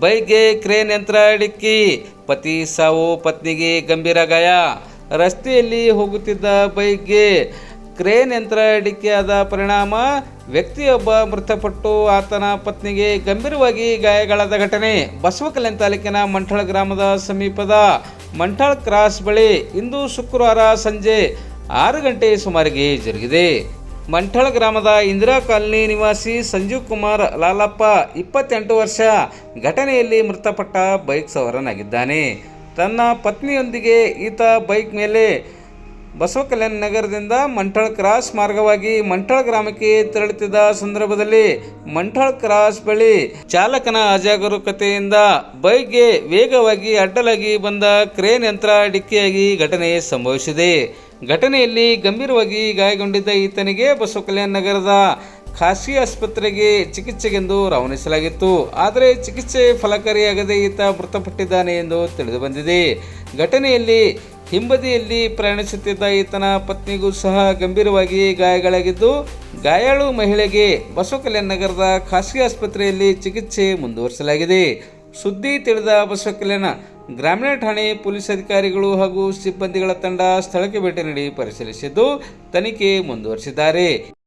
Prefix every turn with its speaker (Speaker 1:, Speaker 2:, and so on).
Speaker 1: ಬೈಕ್ಗೆ crane ಯಂತ್ರ ಡಿಕ್ಕಿ, ಪತಿ ಸಾವು, ಪತ್ನಿಗೆ ಗಂಭೀರ ಗಾಯ. ರಸ್ತೆಯಲ್ಲಿ ಹೋಗುತ್ತಿದ್ದ ಬೈಕ್ಗೆ ಕ್ರೇನ್ ಯಂತ್ರ ಡಿಕ್ಕಿಯಾದ ಪರಿಣಾಮ ವ್ಯಕ್ತಿಯೊಬ್ಬ ಮೃತಪಟ್ಟು ಆತನ ಪತ್ನಿಗೆ ಗಂಭೀರವಾಗಿ ಗಾಯಗಳಾದ ಘಟನೆ ಬಸವಕಲ್ಯಾಣ ತಾಲೂಕಿನ ಮಂಠಳ ಗ್ರಾಮದ ಸಮೀಪದ ಮಂಠಳ ಕ್ರಾಸ್ ಬಳಿ ಇಂದು ಶುಕ್ರವಾರ ಸಂಜೆ 6 ಗಂಟೆ ಸುಮಾರಿಗೆ ಜರುಗಿದೆ. ಮಂಠಳ ಗ್ರಾಮದ ಇಂದಿರಾ ಕಾಲನಿ ನಿವಾಸಿ ಸಂಜೀವ್ ಕುಮಾರ್ ಲಾಲಪ್ಪ 28 ವರ್ಷ ಘಟನೆಯಲ್ಲಿ ಮೃತಪಟ್ಟ ಬೈಕ್ ಸವಾರನಾಗಿದ್ದಾನೆ. ತನ್ನ ಪತ್ನಿಯೊಂದಿಗೆ ಈತ ಬೈಕ್ ಮೇಲೆ ಬಸವಕಲ್ಯಾಣ ನಗರದಿಂದ ಮಂಠಳ ಕ್ರಾಸ್ ಮಾರ್ಗವಾಗಿ ಮಂಠಳ ಗ್ರಾಮಕ್ಕೆ ತೆರಳುತ್ತಿದ್ದ ಸಂದರ್ಭದಲ್ಲಿ ಮಂಠಳ ಕ್ರಾಸ್ ಬಳಿ ಚಾಲಕನ ಅಜಾಗರೂಕತೆಯಿಂದ ಬೈಕ್ಗೆ ವೇಗವಾಗಿ ಅಡ್ಡಲಾಗಿ ಬಂದ ಕ್ರೇನ್ ಯಂತ್ರ ಡಿಕ್ಕಿಯಾಗಿ ಘಟನೆ ಸಂಭವಿಸಿದೆ. ಘಟನೆಯಲ್ಲಿ ಗಂಭೀರವಾಗಿ ಗಾಯಗೊಂಡಿದ್ದ ಈತನಿಗೆ ಬಸವಕಲ್ಯಾಣ ನಗರದ ಖಾಸಗಿ ಆಸ್ಪತ್ರೆಗೆ ಚಿಕಿತ್ಸೆಗೆಂದು ರವಾನಿಸಲಾಗಿತ್ತು. ಆದರೆ ಚಿಕಿತ್ಸೆ ಫಲಕಾರಿಯಾಗದೆ ಈತ ಮೃತಪಟ್ಟಿದ್ದಾನೆ ಎಂದು ತಿಳಿದುಬಂದಿದೆ. ಘಟನೆಯಲ್ಲಿ ಹಿಂಬದಿಯಲ್ಲಿ ಪ್ರಯಾಣಿಸುತ್ತಿದ್ದ ಈತನ ಪತ್ನಿಗೂ ಸಹ ಗಂಭೀರವಾಗಿ ಗಾಯಗಳಾಗಿದ್ದು, ಗಾಯಾಳು ಮಹಿಳೆಗೆ ಬಸವಕಲ್ಯಾಣ ನಗರದ ಖಾಸಗಿ ಆಸ್ಪತ್ರೆಯಲ್ಲಿ ಚಿಕಿತ್ಸೆ ಮುಂದುವರಿಸಲಾಗಿದೆ. ಸುದ್ದಿ ತಿಳಿದ ಬಸವಕಲ್ಯಾಣ ಗ್ರಾಮೀಣ ಠಾಣೆ ಪೊಲೀಸ್ ಅಧಿಕಾರಿಗಳು ಹಾಗೂ ಸಿಬ್ಬಂದಿಗಳ ತಂಡ ಸ್ಥಳಕ್ಕೆ ಭೇಟಿ ನೀಡಿ ಪರಿಶೀಲಿಸಿದ್ದು ತನಿಖೆ ಮುಂದುವರಿಸಿದ್ದಾರೆ.